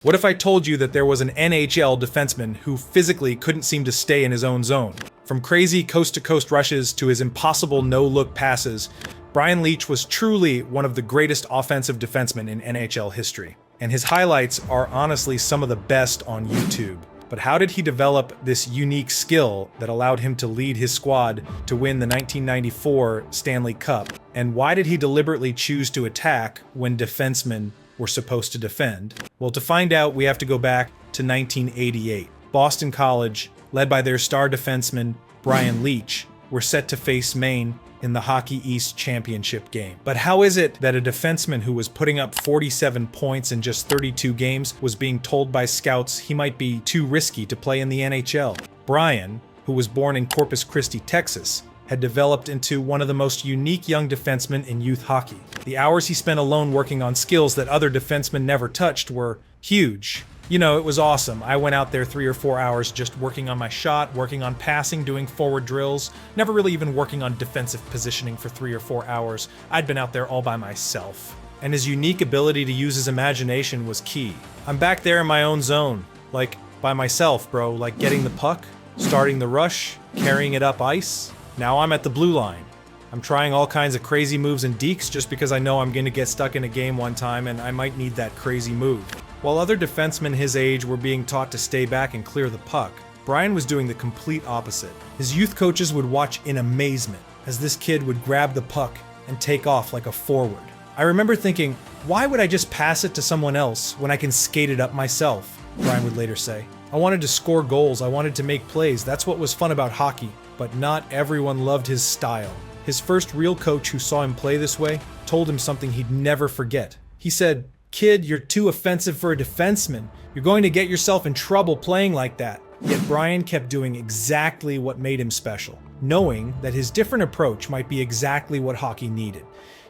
What if I told you that there was an NHL defenseman who physically couldn't seem to stay in his own zone? From crazy coast-to-coast rushes to his impossible no-look passes, Brian Leetch was truly one of the greatest offensive defensemen in NHL history. And his highlights are honestly some of the best on YouTube. But how did he develop this unique skill that allowed him to lead his squad to win the 1994 Stanley Cup? And why did he deliberately choose to attack when defensemen were supposed to defend? Well, to find out, we have to go back to 1988. Boston College, led by their star defenseman Brian Leetch, were set to face Maine in the Hockey East Championship game. But how is it that a defenseman who was putting up 47 points in just 32 games was being told by scouts he might be too risky to play in the NHL? Brian, who was born in Corpus Christi, Texas, had developed into one of the most unique young defensemen in youth hockey. The hours he spent alone working on skills that other defensemen never touched were huge. You know, it was awesome. I went out there 3 or 4 hours just working on my shot, working on passing, doing forward drills, never really even working on defensive positioning for 3 or 4 hours. I'd been out there all by myself. And his unique ability to use his imagination was key. I'm back there in my own zone, like by myself, bro, like getting the puck, starting the rush, carrying it up ice. Now I'm at the blue line. I'm trying all kinds of crazy moves and dekes just because I know I'm going to get stuck in a game one time and I might need that crazy move. While other defensemen his age were being taught to stay back and clear the puck, Brian was doing the complete opposite. His youth coaches would watch in amazement as this kid would grab the puck and take off like a forward. I remember thinking, why would I just pass it to someone else when I can skate it up myself? Brian would later say. I wanted to score goals, I wanted to make plays, that's what was fun about hockey. But not everyone loved his style. His first real coach who saw him play this way told him something he'd never forget. He said, "Kid, you're too offensive for a defenseman. You're going to get yourself in trouble playing like that." Yet Brian kept doing exactly what made him special, knowing that his different approach might be exactly what hockey needed.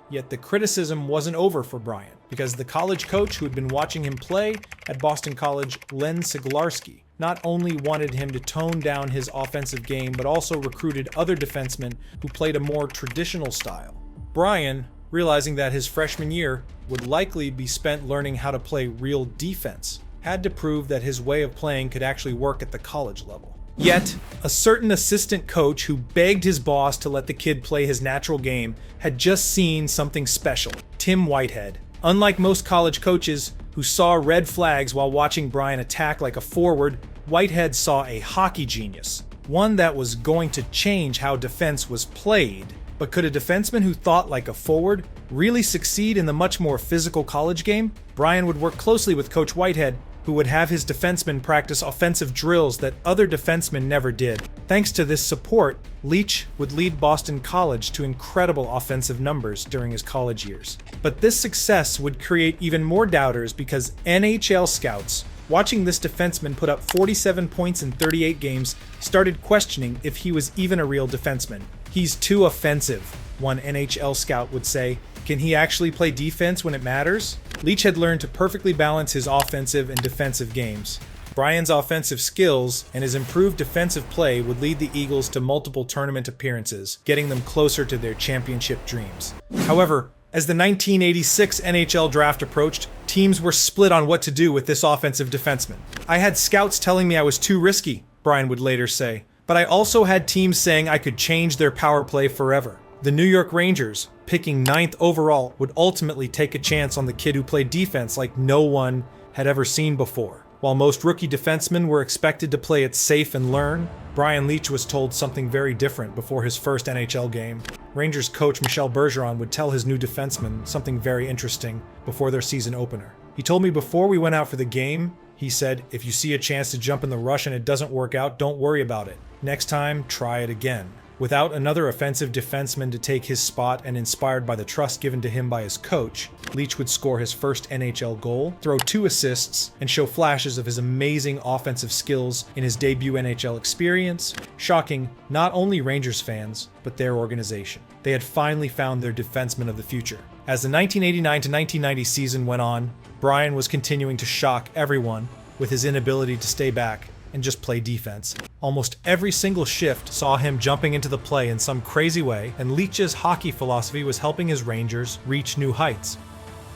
Yet the criticism wasn't over for Brian, because the college coach who had been watching him play at Boston College, Len Siglarski, not only wanted him to tone down his offensive game, but also recruited other defensemen who played a more traditional style. Brian, realizing that his freshman year would likely be spent learning how to play real defense, had to prove that his way of playing could actually work at the college level. Yet, a certain assistant coach who begged his boss to let the kid play his natural game had just seen something special. Tim Whitehead. Unlike most college coaches who saw red flags while watching Brian attack like a forward, Whitehead saw a hockey genius, one that was going to change how defense was played. But could a defenseman who thought like a forward really succeed in the much more physical college game? Brian would work closely with Coach Whitehead, who would have his defensemen practice offensive drills that other defensemen never did. Thanks to this support, Leetch would lead Boston College to incredible offensive numbers during his college years. But this success would create even more doubters because NHL scouts, watching this defenseman put up 47 points in 38 games, started questioning if he was even a real defenseman. "He's too offensive," one NHL scout would say. "Can he actually play defense when it matters?" Leetch had learned to perfectly balance his offensive and defensive games. Brian's offensive skills and his improved defensive play would lead the Eagles to multiple tournament appearances, getting them closer to their championship dreams. However, as the 1986 NHL draft approached, teams were split on what to do with this offensive defenseman. "I had scouts telling me I was too risky," Brian would later say. "But I also had teams saying I could change their power play forever." The New York Rangers, picking 9th overall, would ultimately take a chance on the kid who played defense like no one had ever seen before. While most rookie defensemen were expected to play it safe and learn, Brian Leetch was told something very different before his first NHL game. Rangers coach Michel Bergeron would tell his new defenseman something very interesting before their season opener. "He told me before we went out for the game, he said, if you see a chance to jump in the rush and it doesn't work out, don't worry about it. Next time, try it again." Without another offensive defenseman to take his spot and inspired by the trust given to him by his coach, Leetch would score his first NHL goal, throw 2 assists, and show flashes of his amazing offensive skills in his debut NHL experience, shocking not only Rangers fans, but their organization. They had finally found their defenseman of the future. As the 1989 to 1990 season went on, Brian was continuing to shock everyone with his inability to stay back and just play defense. Almost every single shift saw him jumping into the play in some crazy way, and Leetch's hockey philosophy was helping his Rangers reach new heights.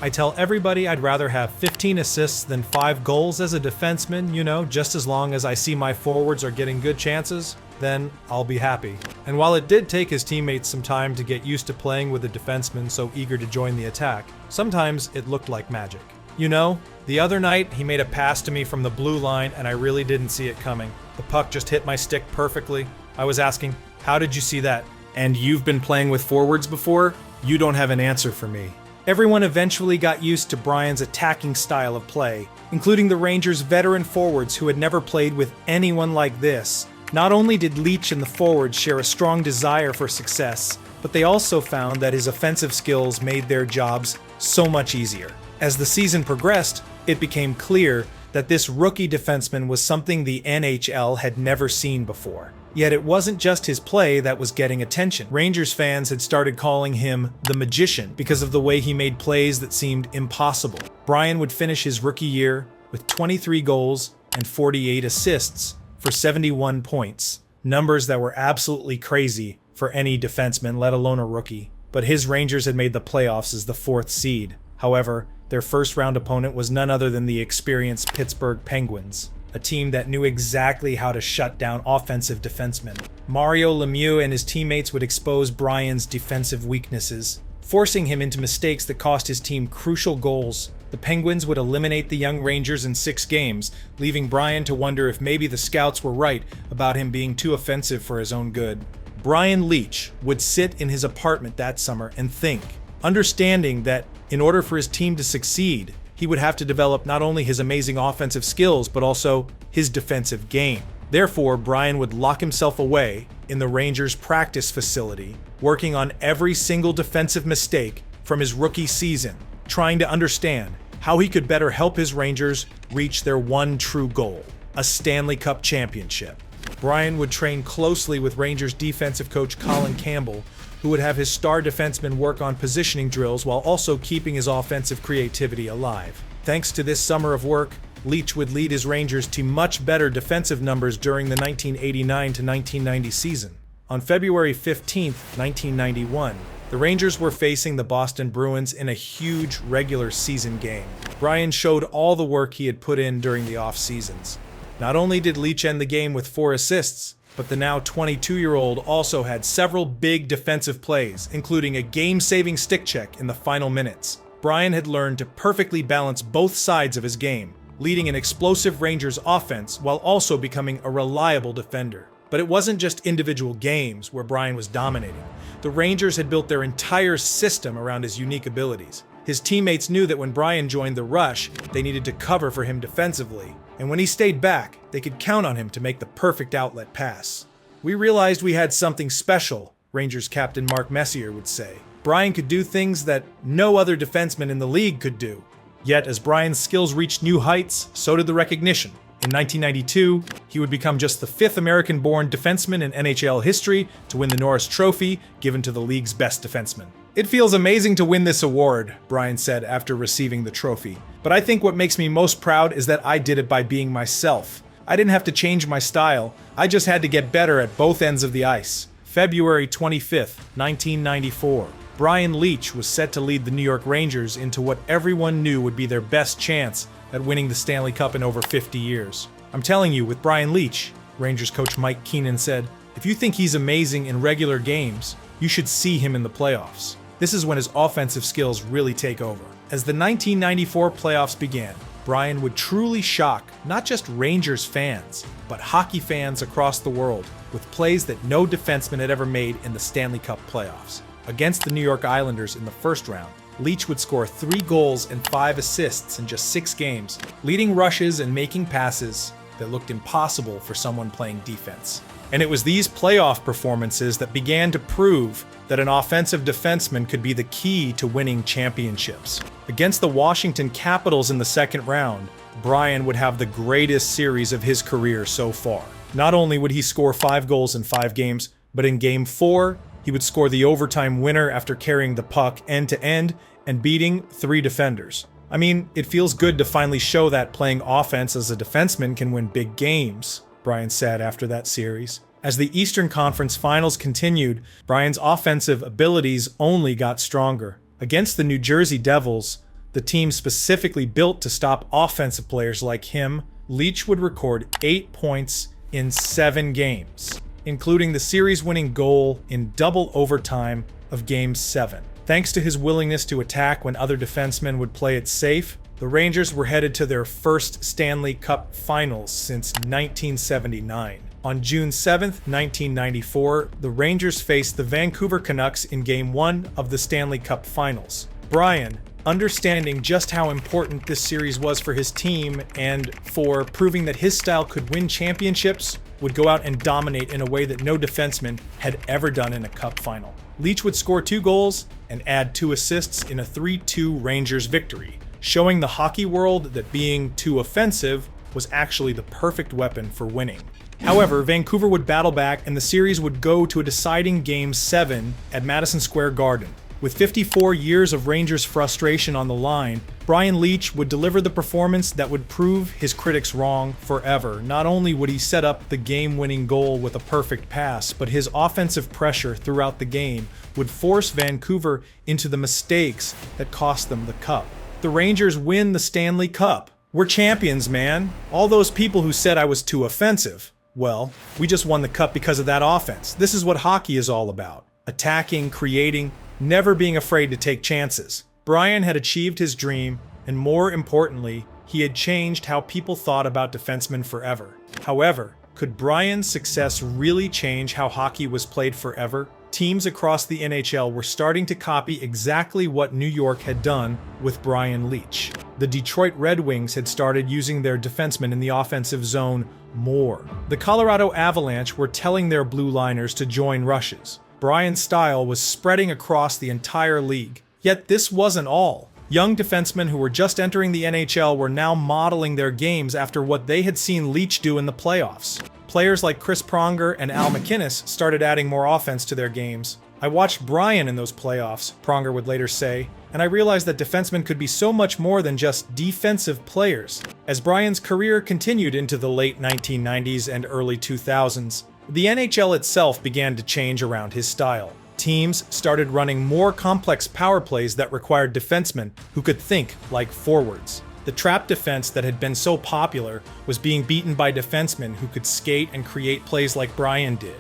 I tell everybody I'd rather have 15 assists than 5 goals as a defenseman, just as long as I see my forwards are getting good chances, then I'll be happy. And while it did take his teammates some time to get used to playing with a defenseman so eager to join the attack, sometimes it looked like magic. The other night he made a pass to me from the blue line and I really didn't see it coming. The puck just hit my stick perfectly. I was asking, how did you see that? And you've been playing with forwards before? You don't have an answer for me. Everyone eventually got used to Brian's attacking style of play, including the Rangers' veteran forwards who had never played with anyone like this. Not only did Leetch and the forwards share a strong desire for success, but they also found that his offensive skills made their jobs so much easier. As the season progressed, it became clear that this rookie defenseman was something the NHL had never seen before. Yet it wasn't just his play that was getting attention. Rangers fans had started calling him the Magician because of the way he made plays that seemed impossible. Brian would finish his rookie year with 23 goals and 48 assists for 71 points. Numbers that were absolutely crazy for any defenseman, let alone a rookie. But his Rangers had made the playoffs as the 4th seed. However, their first-round opponent was none other than the experienced Pittsburgh Penguins, a team that knew exactly how to shut down offensive defensemen. Mario Lemieux and his teammates would expose Brian's defensive weaknesses, forcing him into mistakes that cost his team crucial goals. The Penguins would eliminate the young Rangers in 6 games, leaving Brian to wonder if maybe the scouts were right about him being too offensive for his own good. Brian Leetch would sit in his apartment that summer and think, understanding that in order for his team to succeed, he would have to develop not only his amazing offensive skills, but also his defensive game. Therefore, Brian would lock himself away in the Rangers' practice facility, working on every single defensive mistake from his rookie season, trying to understand how he could better help his Rangers reach their one true goal, a Stanley Cup championship. Brian would train closely with Rangers defensive coach Colin Campbell, who would have his star defenseman work on positioning drills while also keeping his offensive creativity alive. Thanks to this summer of work, Leetch would lead his Rangers to much better defensive numbers during the 1989-1990 season. On February 15, 1991, the Rangers were facing the Boston Bruins in a huge regular season game. Brian showed all the work he had put in during the off-seasons. Not only did Leetch end the game with 4 assists, but the now 22-year-old also had several big defensive plays, including a game-saving stick check in the final minutes. Brian had learned to perfectly balance both sides of his game, leading an explosive Rangers offense while also becoming a reliable defender. But it wasn't just individual games where Brian was dominating. The Rangers had built their entire system around his unique abilities. His teammates knew that when Brian joined the rush, they needed to cover for him defensively. And when he stayed back, they could count on him to make the perfect outlet pass. We realized we had something special, Rangers captain Mark Messier would say. Brian could do things that no other defenseman in the league could do. Yet, as Brian's skills reached new heights, so did the recognition. In 1992, he would become just the 5th American-born defenseman in NHL history to win the Norris Trophy, given to the league's best defenseman. "It feels amazing to win this award," Brian said after receiving the trophy. "But I think what makes me most proud is that I did it by being myself. I didn't have to change my style. I just had to get better at both ends of the ice." February 25th, 1994. Brian Leetch was set to lead the New York Rangers into what everyone knew would be their best chance at winning the Stanley Cup in over 50 years. "I'm telling you, with Brian Leetch," Rangers coach Mike Keenan said, "if you think he's amazing in regular games, you should see him in the playoffs. This is when his offensive skills really take over." As the 1994 playoffs began, Brian would truly shock not just Rangers fans, but hockey fans across the world with plays that no defenseman had ever made in the Stanley Cup playoffs. Against the New York Islanders in the first round, Leetch would score 3 goals and 5 assists in just 6 games, leading rushes and making passes that looked impossible for someone playing defense. And it was these playoff performances that began to prove that an offensive defenseman could be the key to winning championships. Against the Washington Capitals in the second round, Brian would have the greatest series of his career so far. Not only would he score 5 goals in 5 games, but in Game 4, he would score the overtime winner after carrying the puck end-to-end and beating 3 defenders. I mean, it feels good to finally show that playing offense as a defenseman can win big games, Brian said after that series. As the Eastern Conference Finals continued, Brian's offensive abilities only got stronger. Against the New Jersey Devils, the team specifically built to stop offensive players like him, Leetch would record 8 points in 7 games, including the series-winning goal in double overtime of Game 7. Thanks to his willingness to attack when other defensemen would play it safe, the Rangers were headed to their first Stanley Cup finals since 1979. On June 7, 1994, the Rangers faced the Vancouver Canucks in Game 1 of the Stanley Cup finals. Brian, understanding just how important this series was for his team and for proving that his style could win championships, would go out and dominate in a way that no defenseman had ever done in a cup final. Leetch would score 2 goals and add 2 assists in a 3-2 Rangers victory, showing the hockey world that being too offensive was actually the perfect weapon for winning. However, Vancouver would battle back and the series would go to a deciding Game 7 at Madison Square Garden. With 54 years of Rangers frustration on the line, Brian Leetch would deliver the performance that would prove his critics wrong forever. Not only would he set up the game-winning goal with a perfect pass, but his offensive pressure throughout the game would force Vancouver into the mistakes that cost them the cup. The Rangers win the Stanley Cup. We're champions, man. All those people who said I was too offensive. Well, we just won the cup because of that offense. This is what hockey is all about. Attacking, creating, never being afraid to take chances. Brian had achieved his dream, and more importantly, he had changed how people thought about defensemen forever. However, could Brian's success really change how hockey was played forever? Teams across the NHL were starting to copy exactly what New York had done with Brian Leetch. The Detroit Red Wings had started using their defensemen in the offensive zone more. The Colorado Avalanche were telling their blue liners to join rushes. Brian's style was spreading across the entire league. Yet this wasn't all. Young defensemen who were just entering the NHL were now modeling their games after what they had seen Leetch do in the playoffs. Players like Chris Pronger and Al MacInnis started adding more offense to their games. I watched Brian in those playoffs, Pronger would later say, and I realized that defensemen could be so much more than just defensive players. As Brian's career continued into the late 1990s and early 2000s, the NHL itself began to change around his style. Teams started running more complex power plays that required defensemen who could think like forwards. The trap defense that had been so popular was being beaten by defensemen who could skate and create plays like Brian did.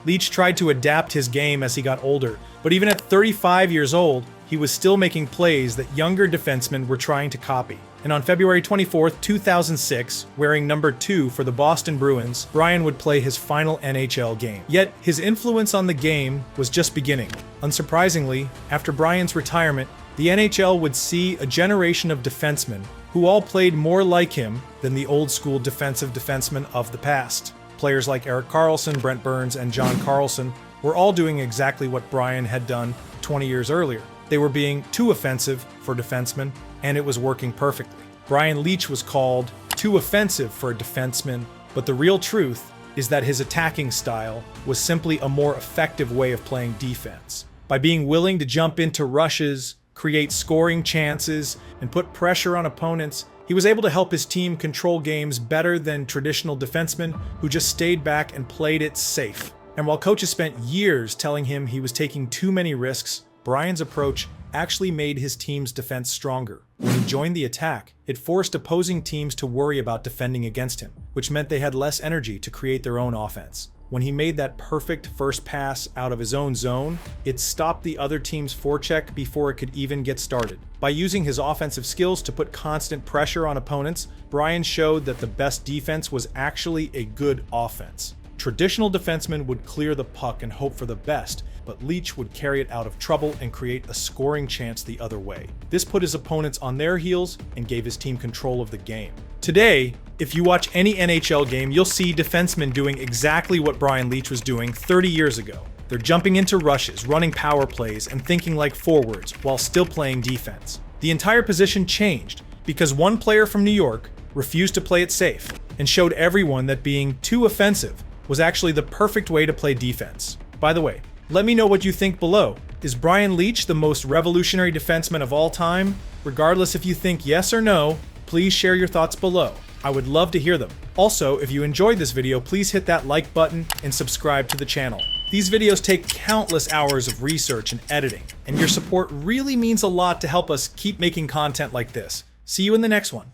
Leetch tried to adapt his game as he got older, but even at 35 years old, he was still making plays that younger defensemen were trying to copy. And on February 24, 2006, wearing number 2 for the Boston Bruins, Brian would play his final NHL game. Yet, his influence on the game was just beginning. Unsurprisingly, after Brian's retirement, the NHL would see a generation of defensemen who all played more like him than the old-school defensive defensemen of the past. Players like Erik Karlsson, Brent Burns, and John Carlson were all doing exactly what Brian had done 20 years earlier. They were being too offensive for defensemen, and it was working perfectly. Brian Leetch was called too offensive for a defenseman, but the real truth is that his attacking style was simply a more effective way of playing defense. By being willing to jump into rushes, create scoring chances, and put pressure on opponents, he was able to help his team control games better than traditional defensemen who just stayed back and played it safe. And while coaches spent years telling him he was taking too many risks, Brian's approach actually made his team's defense stronger. When he joined the attack, it forced opposing teams to worry about defending against him, which meant they had less energy to create their own offense. When he made that perfect first pass out of his own zone, it stopped the other team's forecheck before it could even get started. By using his offensive skills to put constant pressure on opponents, Brian showed that the best defense was actually a good offense. Traditional defensemen would clear the puck and hope for the best, but Leetch would carry it out of trouble and create a scoring chance the other way. This put his opponents on their heels and gave his team control of the game. Today, if you watch any NHL game, you'll see defensemen doing exactly what Brian Leetch was doing 30 years ago. They're jumping into rushes, running power plays, and thinking like forwards while still playing defense. The entire position changed because one player from New York refused to play it safe and showed everyone that being too offensive was actually the perfect way to play defense. By the way, let me know what you think below. Is Brian Leetch the most revolutionary defenseman of all time? Regardless if you think yes or no, please share your thoughts below. I would love to hear them. Also, if you enjoyed this video, please hit that like button and subscribe to the channel. These videos take countless hours of research and editing, and your support really means a lot to help us keep making content like this. See you in the next one.